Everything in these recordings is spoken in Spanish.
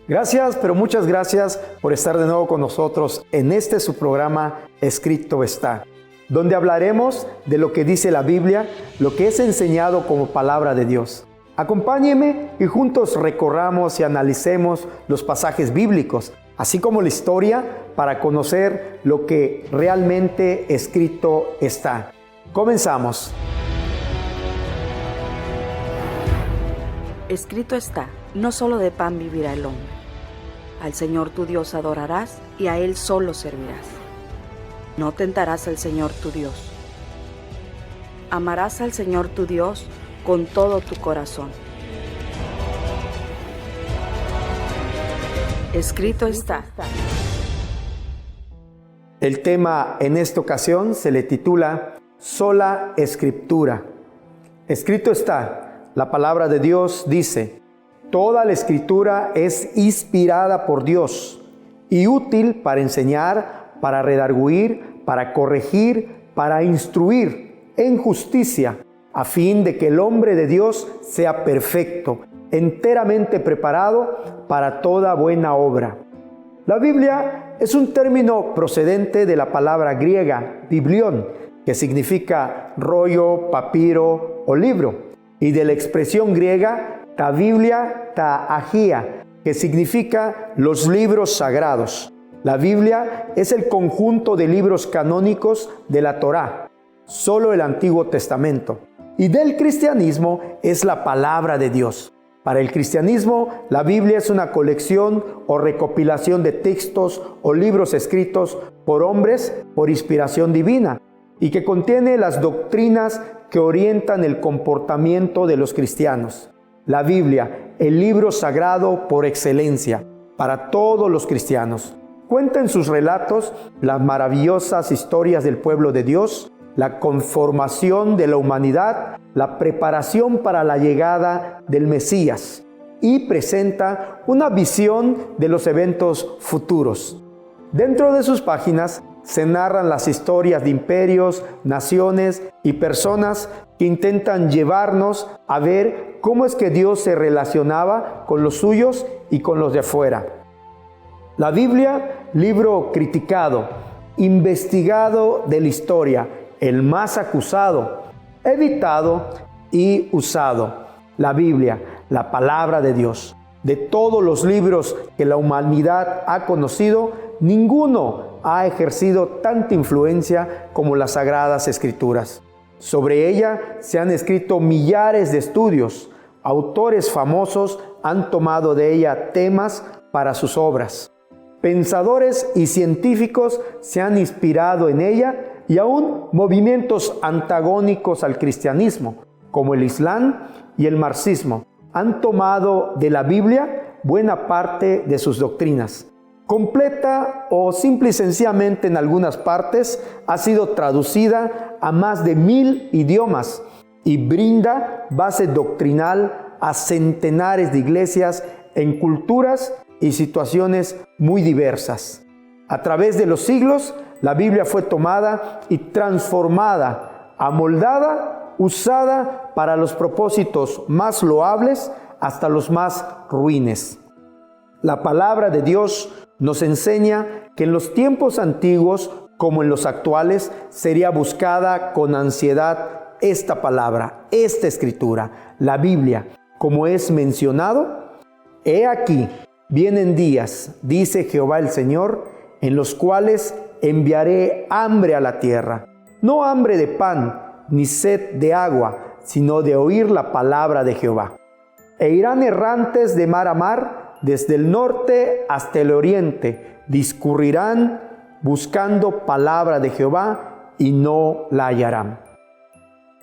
Gracias, pero muchas gracias por estar de nuevo con nosotros en este su programa Escrito está, donde hablaremos de lo que dice la Biblia, lo que es enseñado como palabra de Dios. Acompáñeme y juntos recorramos y analicemos los pasajes bíblicos, así como la historia, para conocer lo que realmente escrito está. Comenzamos. Escrito está, no solo de pan vivirá el hombre. Al Señor tu Dios adorarás y a Él solo servirás. No tentarás al Señor tu Dios. Amarás al Señor tu Dios con todo tu corazón. Escrito está. El tema en esta ocasión se le titula Sola Escritura. Escrito está. La palabra de Dios dice: toda la Escritura es inspirada por Dios y útil para enseñar, para redarguir, para corregir, para instruir en justicia, a fin de que el hombre de Dios sea perfecto, enteramente preparado para toda buena obra. La Biblia es un término procedente de la palabra griega biblión, que significa rollo, papiro o libro, y de la expresión griega ta Biblia, ta Agía, que significa los libros sagrados. La Biblia es el conjunto de libros canónicos de la Torá, solo el Antiguo Testamento. Y del cristianismo es la palabra de Dios. Para el cristianismo, la Biblia es una colección o recopilación de textos o libros escritos por hombres por inspiración divina y que contiene las doctrinas que orientan el comportamiento de los cristianos. La Biblia, el libro sagrado por excelencia para todos los cristianos, cuenta en sus relatos las maravillosas historias del pueblo de Dios, la conformación de la humanidad, la preparación para la llegada del Mesías, y presenta una visión de los eventos futuros. Dentro de sus páginas se narran las historias de imperios, naciones y personas que intentan llevarnos a ver cómo es que Dios se relacionaba con los suyos y con los de afuera. La Biblia, libro criticado, investigado de la historia, el más acusado, evitado y usado. La Biblia, la palabra de Dios. De todos los libros que la humanidad ha conocido, ninguno ha ejercido tanta influencia como las Sagradas Escrituras. Sobre ella se han escrito millares de estudios. Autores famosos han tomado de ella temas para sus obras. Pensadores y científicos se han inspirado en ella y aún movimientos antagónicos al cristianismo, como el Islam y el marxismo, han tomado de la Biblia buena parte de sus doctrinas. Completa o simple y sencillamente en algunas partes ha sido traducida a más de 1000 idiomas y brinda base doctrinal a centenares de iglesias en culturas y situaciones muy diversas. A través de los siglos, la Biblia fue tomada y transformada, amoldada, usada para los propósitos más loables hasta los más ruines. La palabra de Dios nos enseña que en los tiempos antiguos, como en los actuales, sería buscada con ansiedad esta palabra, esta escritura, la Biblia. Como es mencionado, he aquí, vienen días, dice Jehová el Señor, en los cuales enviaré hambre a la tierra, no hambre de pan, ni sed de agua, sino de oír la palabra de Jehová. E irán errantes de mar a mar, desde el norte hasta el oriente, discurrirán buscando palabra de Jehová y no la hallarán.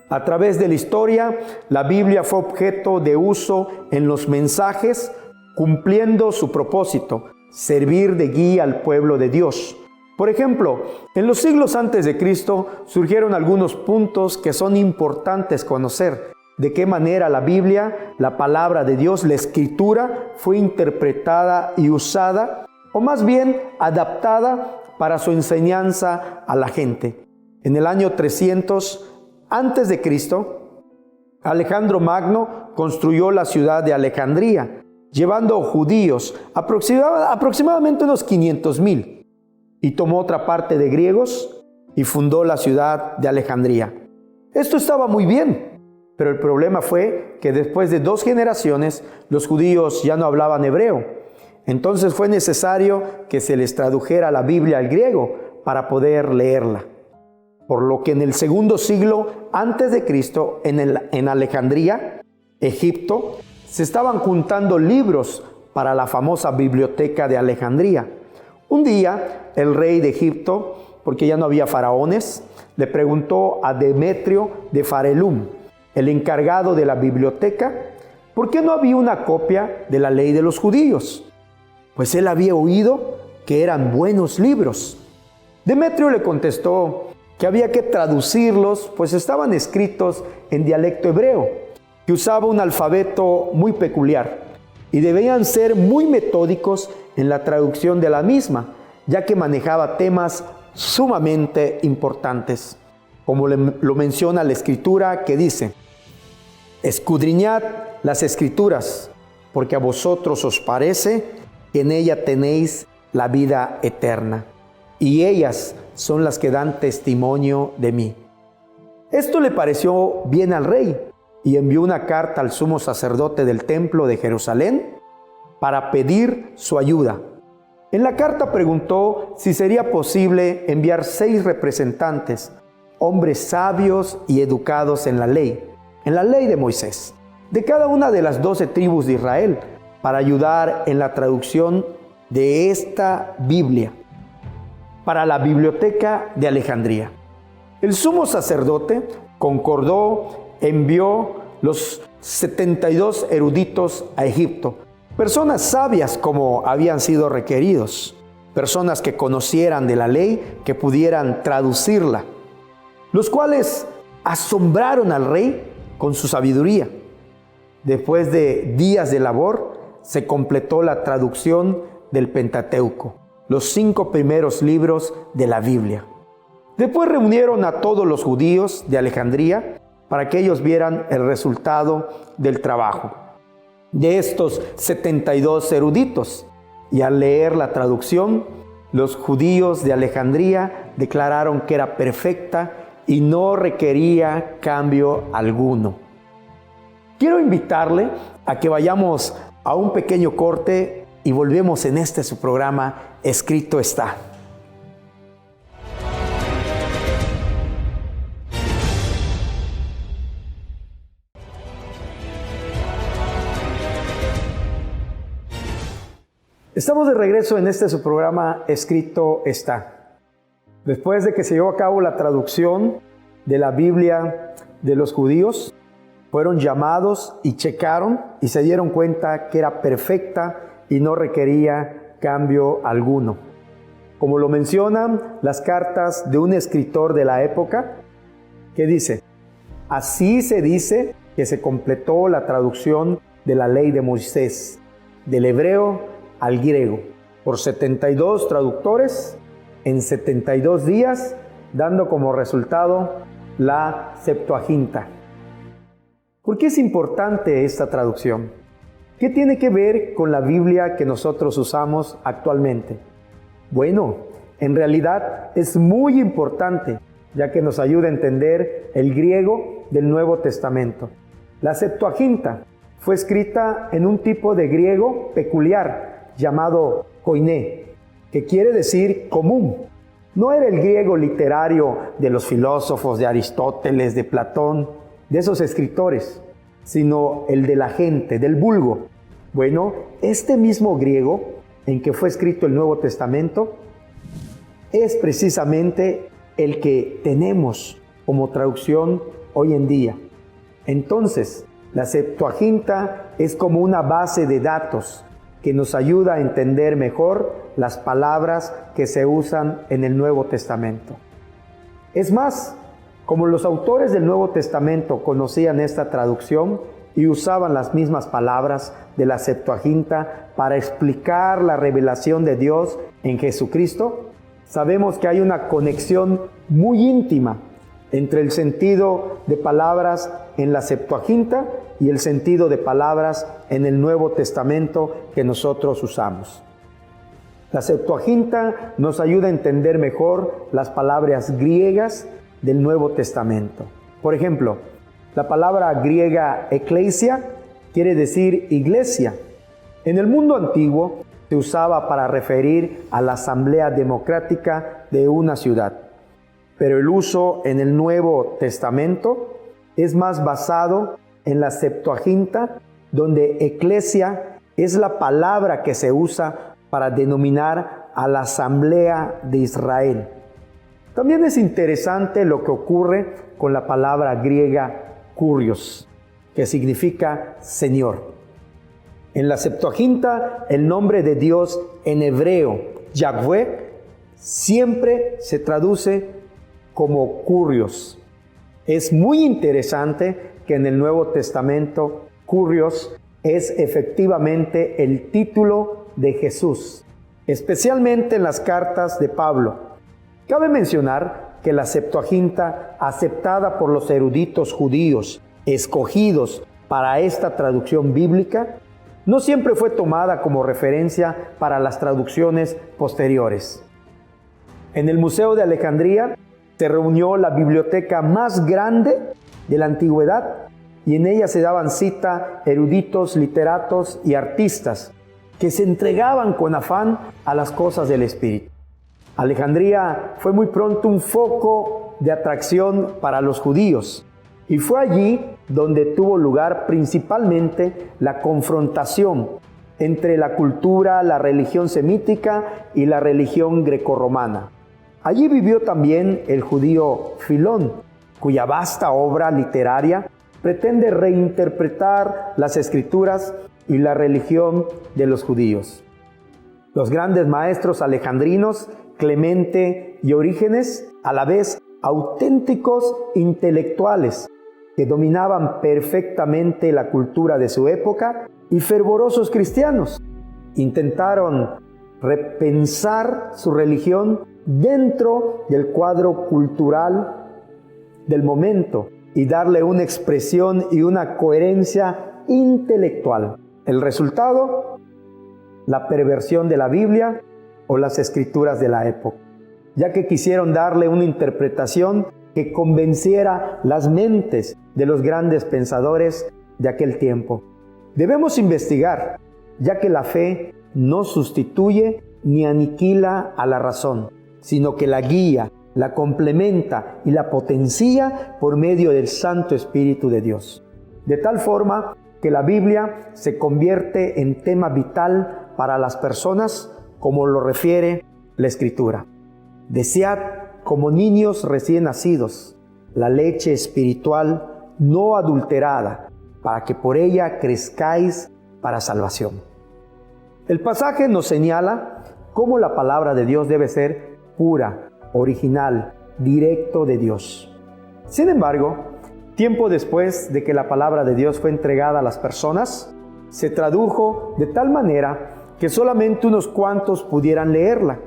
A través de la historia, la Biblia fue objeto de uso en los mensajes, cumpliendo su propósito, servir de guía al pueblo de Dios. Por ejemplo, en los siglos antes de Cristo surgieron algunos puntos que son importantes conocer. De qué manera la Biblia, la palabra de Dios, la Escritura, fue interpretada y usada, o más bien adaptada para su enseñanza a la gente. En el año 300 antes de Cristo, Alejandro Magno construyó la ciudad de Alejandría, llevando judíos, aproximadamente unos 500,000, y tomó otra parte de griegos y fundó la ciudad de Alejandría. Esto estaba muy bien, pero el problema fue que después de 2 generaciones los judíos ya no hablaban hebreo. Entonces fue necesario que se les tradujera la Biblia al griego para poder leerla. Por lo que en el segundo siglo antes de Cristo, en Alejandría, Egipto, se estaban juntando libros para la famosa biblioteca de Alejandría. Un día, el rey de Egipto, porque ya no había faraones, le preguntó a Demetrio de Farelum, el encargado de la biblioteca, ¿por qué no había una copia de la ley de los judíos? Pues él había oído que eran buenos libros. Demetrio le contestó que había que traducirlos, pues estaban escritos en dialecto hebreo, que usaba un alfabeto muy peculiar, y debían ser muy metódicos en la traducción de la misma, ya que manejaba temas sumamente importantes, como lo menciona la Escritura, que dice: escudriñad las Escrituras, porque a vosotros os parece que en ella tenéis la vida eterna, y ellas son las que dan testimonio de mí. Esto le pareció bien al rey, y envió una carta al sumo sacerdote del templo de Jerusalén para pedir su ayuda. En la carta preguntó si sería posible enviar 6 representantes, hombres sabios y educados en la ley de Moisés, de cada una de las 12 tribus de Israel, para ayudar en la traducción de esta Biblia para la biblioteca de Alejandría. El sumo sacerdote concordó, envió los 72 eruditos a Egipto, personas sabias como habían sido requeridos, personas que conocieran de la ley, que pudieran traducirla, los cuales asombraron al rey con su sabiduría. Después de días de labor, se completó la traducción del Pentateuco, los 5 primeros libros de la Biblia. Después reunieron a todos los judíos de Alejandría para que ellos vieran el resultado del trabajo de estos 72 eruditos. Y al leer la traducción, los judíos de Alejandría declararon que era perfecta y no requería cambio alguno. Quiero invitarle a que vayamos a un pequeño corte y volvemos en su programa Escrito está. Estamos de regreso en su programa Escrito está. Después de que se llevó a cabo la traducción de la Biblia de los judíos, fueron llamados y checaron y se dieron cuenta que era perfecta y no requería cambio alguno. Como lo mencionan las cartas de un escritor de la época, que dice: así se dice que se completó la traducción de la ley de Moisés, del hebreo al griego, por 72 traductores en 72 días, dando como resultado la Septuaginta. ¿Por qué es importante esta traducción? ¿Qué tiene que ver con la Biblia que nosotros usamos actualmente? Bueno, en realidad es muy importante, ya que nos ayuda a entender el griego del Nuevo Testamento. La Septuaginta fue escrita en un tipo de griego peculiar llamado koiné, que quiere decir común. No era el griego literario de los filósofos, de Aristóteles, de Platón, de esos escritores, sino el de la gente, del vulgo. Bueno, este mismo griego en que fue escrito el Nuevo Testamento es precisamente el que tenemos como traducción hoy en día. Entonces, la Septuaginta es como una base de datos que nos ayuda a entender mejor las palabras que se usan en el Nuevo Testamento. Es más, como los autores del Nuevo Testamento conocían esta traducción y usaban las mismas palabras de la Septuaginta para explicar la revelación de Dios en Jesucristo, sabemos que hay una conexión muy íntima entre el sentido de palabras en la Septuaginta y el sentido de palabras en el Nuevo Testamento que nosotros usamos. La Septuaginta nos ayuda a entender mejor las palabras griegas del Nuevo Testamento. Por ejemplo, la palabra griega eklesia quiere decir iglesia. En el mundo antiguo se usaba para referir a la asamblea democrática de una ciudad, pero el uso en el Nuevo Testamento es más basado en la Septuaginta, donde eclesia es la palabra que se usa para denominar a la asamblea de Israel. También es interesante lo que ocurre con la palabra griega kurios, que significa Señor. En la Septuaginta, el nombre de Dios en hebreo, Yahweh, siempre se traduce como kurios. Es muy interesante que en el Nuevo Testamento, kurios es efectivamente el título de Jesús, especialmente en las cartas de Pablo. Cabe mencionar que la Septuaginta, aceptada por los eruditos judíos, escogidos para esta traducción bíblica, no siempre fue tomada como referencia para las traducciones posteriores. En el Museo de Alejandría se reunió la biblioteca más grande de la antigüedad y en ella se daban cita eruditos, literatos y artistas que se entregaban con afán a las cosas del espíritu. Alejandría fue muy pronto un foco de atracción para los judíos y fue allí donde tuvo lugar principalmente la confrontación entre la cultura, la religión semítica y la religión grecorromana. Allí vivió también el judío Filón, cuya vasta obra literaria pretende reinterpretar las escrituras y la religión de los judíos. Los grandes maestros alejandrinos, Clemente y Orígenes, a la vez auténticos intelectuales que dominaban perfectamente la cultura de su época, y fervorosos cristianos, intentaron repensar su religión dentro del cuadro cultural del momento y darle una expresión y una coherencia intelectual. El resultado, la perversión de la Biblia o las escrituras de la época, ya que quisieron darle una interpretación que convenciera las mentes de los grandes pensadores de aquel tiempo. Debemos investigar, ya que la fe no sustituye ni aniquila a la razón, sino que la guía, la complementa y la potencia por medio del Santo Espíritu de Dios. De tal forma que la Biblia se convierte en tema vital para las personas, como lo refiere la Escritura. Desead como niños recién nacidos la leche espiritual no adulterada, para que por ella crezcáis para salvación. El pasaje nos señala cómo la palabra de Dios debe ser pura, original, directo de Dios. Sin embargo, tiempo después de que la palabra de Dios fue entregada a las personas, se tradujo de tal manera que solamente unos cuantos pudieran leerla,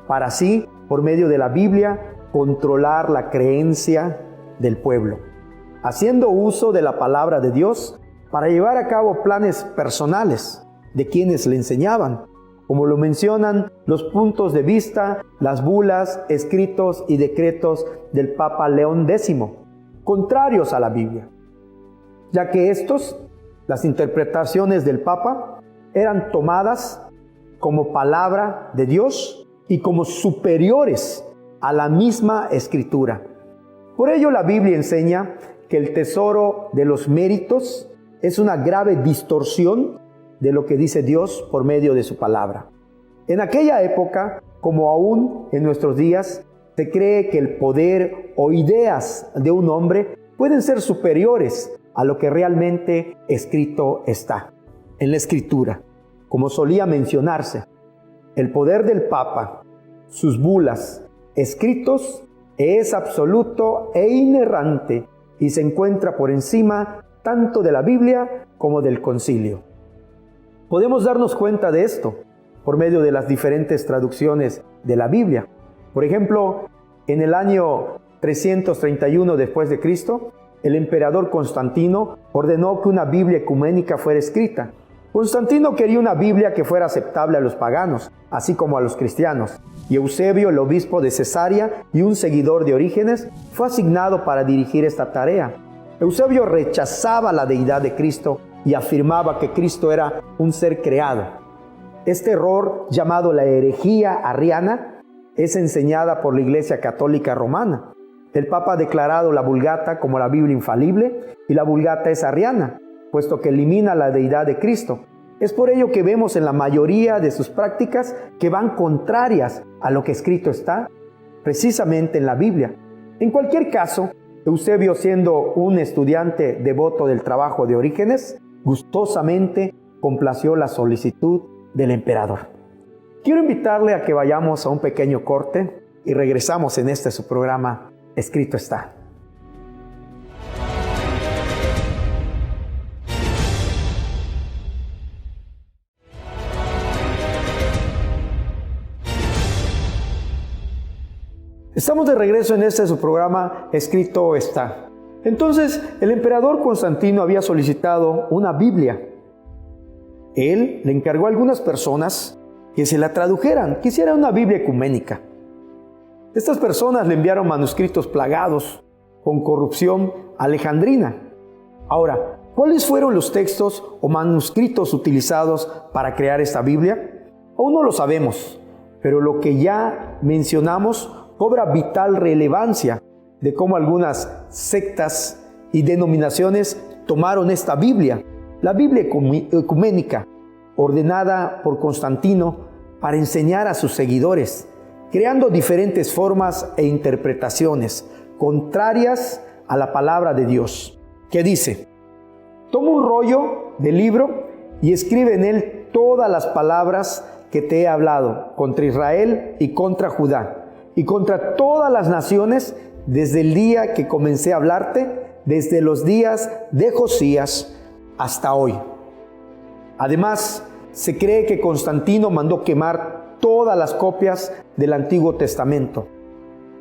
para así, por medio de la Biblia, controlar la creencia del pueblo, haciendo uso de la palabra de Dios para llevar a cabo planes personales de quienes le enseñaban, como lo mencionan los puntos de vista, las bulas, escritos y decretos del Papa León X, contrarios a la Biblia, ya que las interpretaciones del Papa, eran tomadas como palabra de Dios y como superiores a la misma Escritura. Por ello la Biblia enseña que el tesoro de los méritos es una grave distorsión de lo que dice Dios por medio de su palabra. En aquella época, como aún en nuestros días, se cree que el poder o ideas de un hombre pueden ser superiores a lo que realmente escrito está en la Escritura. Como solía mencionarse, el poder del Papa, sus bulas, escritos, es absoluto e inerrante y se encuentra por encima tanto de la Biblia como del concilio. Podemos darnos cuenta de esto por medio de las diferentes traducciones de la Biblia. Por ejemplo, en el año 331 después de Cristo, el emperador Constantino ordenó que una Biblia ecuménica fuera escrita. Constantino quería una Biblia que fuera aceptable a los paganos, así como a los cristianos, y Eusebio, el obispo de Cesarea y un seguidor de Orígenes, fue asignado para dirigir esta tarea. Eusebio rechazaba la deidad de Cristo y afirmaba que Cristo era un ser creado. Este error, llamado la herejía arriana, es enseñada por la Iglesia Católica Romana. El Papa ha declarado la Vulgata como la Biblia infalible y la Vulgata es arriana, puesto que elimina la deidad de Cristo. Es por ello que vemos en la mayoría de sus prácticas que van contrarias a lo que escrito está precisamente en la Biblia. En cualquier caso, Eusebio, siendo un estudiante devoto del trabajo de Orígenes, gustosamente complació la solicitud del emperador. Quiero invitarle a que vayamos a un pequeño corte y regresamos en su programa Escrito está. Estamos de regreso en su programa Escrito está. Entonces, el emperador Constantino había solicitado una Biblia. Él le encargó a algunas personas que se la tradujeran, que hiciera una Biblia ecuménica. Estas personas le enviaron manuscritos plagados con corrupción alejandrina. Ahora, ¿cuáles fueron los textos o manuscritos utilizados para crear esta Biblia? Aún no lo sabemos, pero lo que ya mencionamos cobra vital relevancia de cómo algunas sectas y denominaciones tomaron esta Biblia, la Biblia ecuménica, ordenada por Constantino para enseñar a sus seguidores, creando diferentes formas e interpretaciones contrarias a la palabra de Dios, que dice: toma un rollo de libro y escribe en él todas las palabras que te he hablado contra Israel y contra Judá y contra todas las naciones desde el día que comencé a hablarte, desde los días de Josías hasta hoy. Además, se cree que Constantino mandó quemar todas las copias del Antiguo Testamento,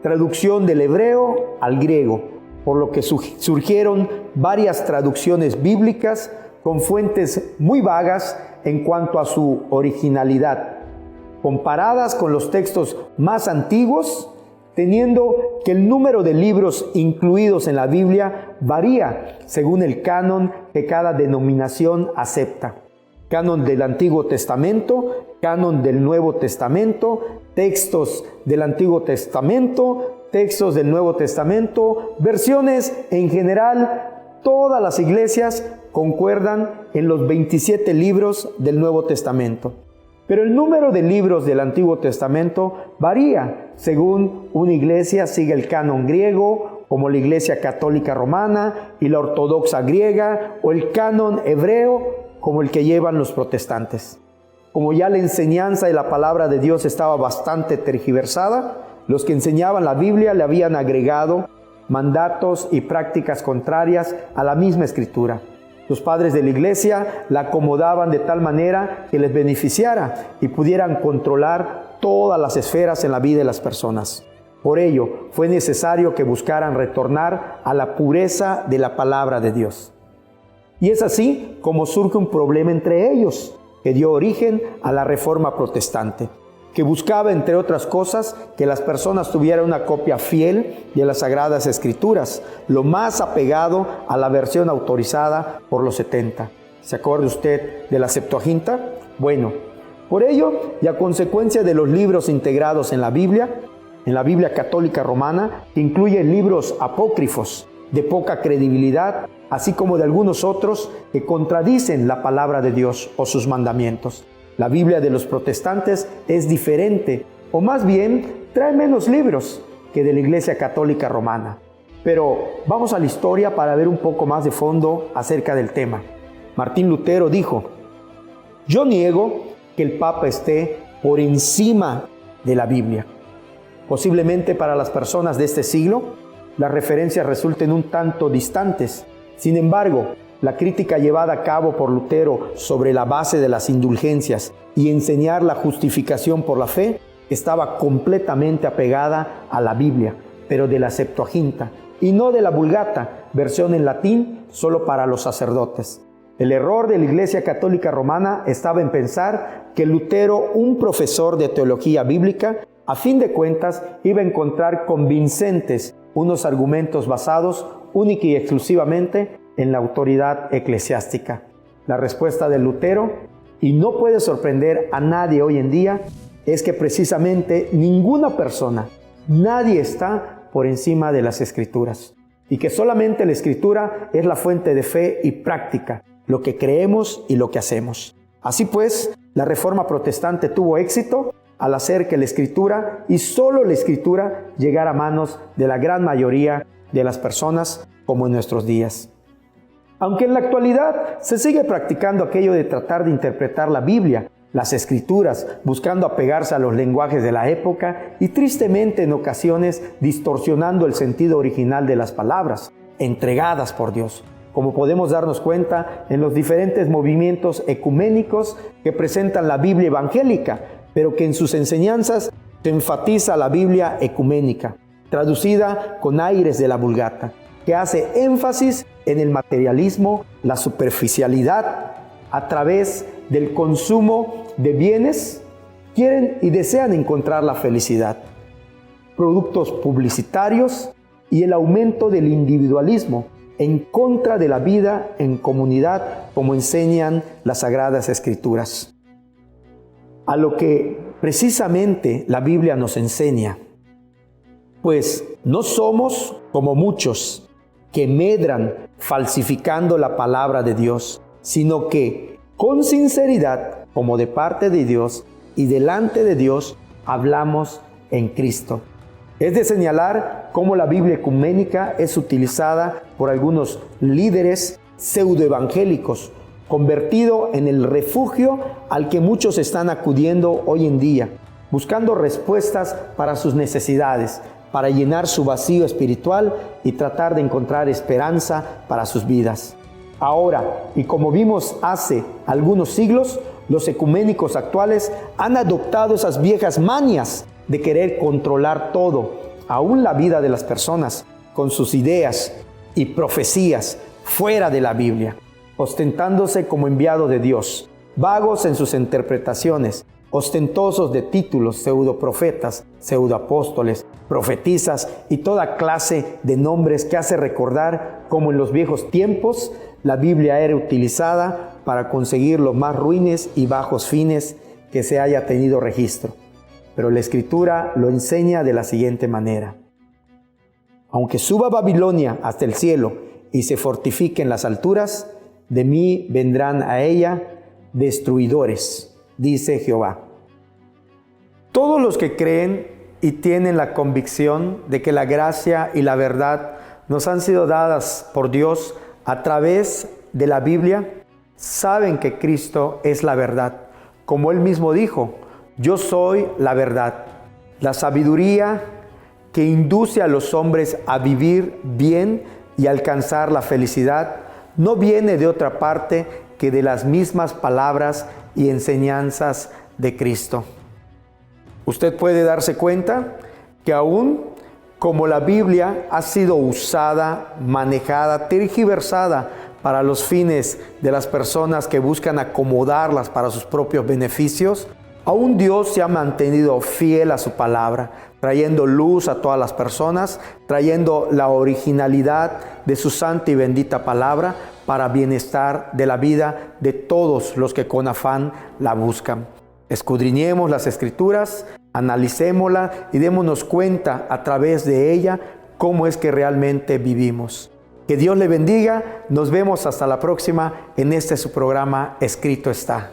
traducción del hebreo al griego, por lo que surgieron varias traducciones bíblicas con fuentes muy vagas en cuanto a su originalidad, comparadas con los textos más antiguos, teniendo que el número de libros incluidos en la Biblia varía según el canon que cada denominación acepta. Canon del Antiguo Testamento, canon del Nuevo Testamento, textos del Antiguo Testamento, textos del Nuevo Testamento, versiones en general. Todas las iglesias concuerdan en los 27 libros del Nuevo Testamento. Pero el número de libros del Antiguo Testamento varía según una iglesia sigue el canon griego, como la Iglesia Católica Romana y la Ortodoxa griega, o el canon hebreo, como el que llevan los protestantes. Como ya la enseñanza de la palabra de Dios estaba bastante tergiversada, los que enseñaban la Biblia le habían agregado mandatos y prácticas contrarias a la misma Escritura. Los padres de la iglesia la acomodaban de tal manera que les beneficiara y pudieran controlar todas las esferas en la vida de las personas. Por ello, fue necesario que buscaran retornar a la pureza de la palabra de Dios. Y es así como surge un problema entre ellos, que dio origen a la Reforma Protestante, que buscaba, entre otras cosas, que las personas tuvieran una copia fiel de las Sagradas Escrituras, lo más apegado a la versión autorizada por los 70. ¿Se acuerda usted de la Septuaginta? Bueno, por ello, y a consecuencia de los libros integrados en la Biblia Católica Romana, que incluye libros apócrifos de poca credibilidad, así como de algunos otros que contradicen la palabra de Dios o sus mandamientos. La Biblia de los protestantes es diferente, o más bien trae menos libros que de la Iglesia Católica Romana. Pero vamos a la historia para ver un poco más de fondo acerca del tema. Martín Lutero dijo: yo niego que el Papa esté por encima de la Biblia. Posiblemente para las personas de este siglo, las referencias resulten un tanto distantes. Sin embargo, la crítica llevada a cabo por Lutero sobre la base de las indulgencias y enseñar la justificación por la fe estaba completamente apegada a la Biblia, pero de la Septuaginta, y no de la Vulgata, versión en latín solo para los sacerdotes. El error de la Iglesia Católica Romana estaba en pensar que Lutero, un profesor de teología bíblica, a fin de cuentas iba a encontrar convincentes unos argumentos basados única y exclusivamente en la autoridad eclesiástica. La respuesta de Lutero, y no puede sorprender a nadie hoy en día, es que precisamente ninguna persona, nadie está por encima de las Escrituras, y que solamente la Escritura es la fuente de fe y práctica, lo que creemos y lo que hacemos. Así pues, la Reforma Protestante tuvo éxito al hacer que la Escritura, y solo la Escritura, llegara a manos de la gran mayoría de las personas, como en nuestros días. Aunque en la actualidad se sigue practicando aquello de tratar de interpretar la Biblia, las Escrituras, buscando apegarse a los lenguajes de la época y tristemente en ocasiones distorsionando el sentido original de las palabras entregadas por Dios, como podemos darnos cuenta en los diferentes movimientos ecuménicos que presentan la Biblia evangélica, pero que en sus enseñanzas se enfatiza la Biblia ecuménica, traducida con aires de la Vulgata, que hace énfasis en el materialismo, la superficialidad, a través del consumo de bienes, quieren y desean encontrar la felicidad, productos publicitarios y el aumento del individualismo en contra de la vida en comunidad, como enseñan las Sagradas Escrituras. A lo que precisamente la Biblia nos enseña, pues no somos como muchos que medran falsificando la palabra de Dios, sino que con sinceridad, como de parte de Dios y delante de Dios, hablamos en Cristo. Es de señalar cómo la Biblia ecuménica es utilizada por algunos líderes pseudoevangélicos, convertido en el refugio al que muchos están acudiendo hoy en día, buscando respuestas para sus necesidades, para llenar su vacío espiritual y tratar de encontrar esperanza para sus vidas. Ahora, y como vimos hace algunos siglos, los ecuménicos actuales han adoptado esas viejas mañas de querer controlar todo, aún la vida de las personas, con sus ideas y profecías fuera de la Biblia, ostentándose como enviado de Dios, vagos en sus interpretaciones, ostentosos de títulos, pseudoprofetas, pseudoapóstoles, profetisas y toda clase de nombres que hace recordar cómo en los viejos tiempos la Biblia era utilizada para conseguir los más ruines y bajos fines que se haya tenido registro. Pero la Escritura lo enseña de la siguiente manera: aunque suba Babilonia hasta el cielo y se fortifique en las alturas, de mí vendrán a ella destruidores, dice Jehová. Todos los que creen y tienen la convicción de que la gracia y la verdad nos han sido dadas por Dios a través de la Biblia, saben que Cristo es la verdad. Como Él mismo dijo, yo soy la verdad, la sabiduría que induce a los hombres a vivir bien y alcanzar la felicidad, no viene de otra parte que de las mismas palabras y enseñanzas de Cristo. Usted puede darse cuenta que aún como la Biblia ha sido usada, manejada, tergiversada para los fines de las personas que buscan acomodarlas para sus propios beneficios, aún Dios se ha mantenido fiel a su palabra, trayendo luz a todas las personas, trayendo la originalidad de su santa y bendita palabra para bienestar de la vida de todos los que con afán la buscan. Escudriñemos las Escrituras, analicémosla y démonos cuenta a través de ella cómo es que realmente vivimos. Que Dios le bendiga. Nos vemos hasta la próxima en este su programa Escrito Está.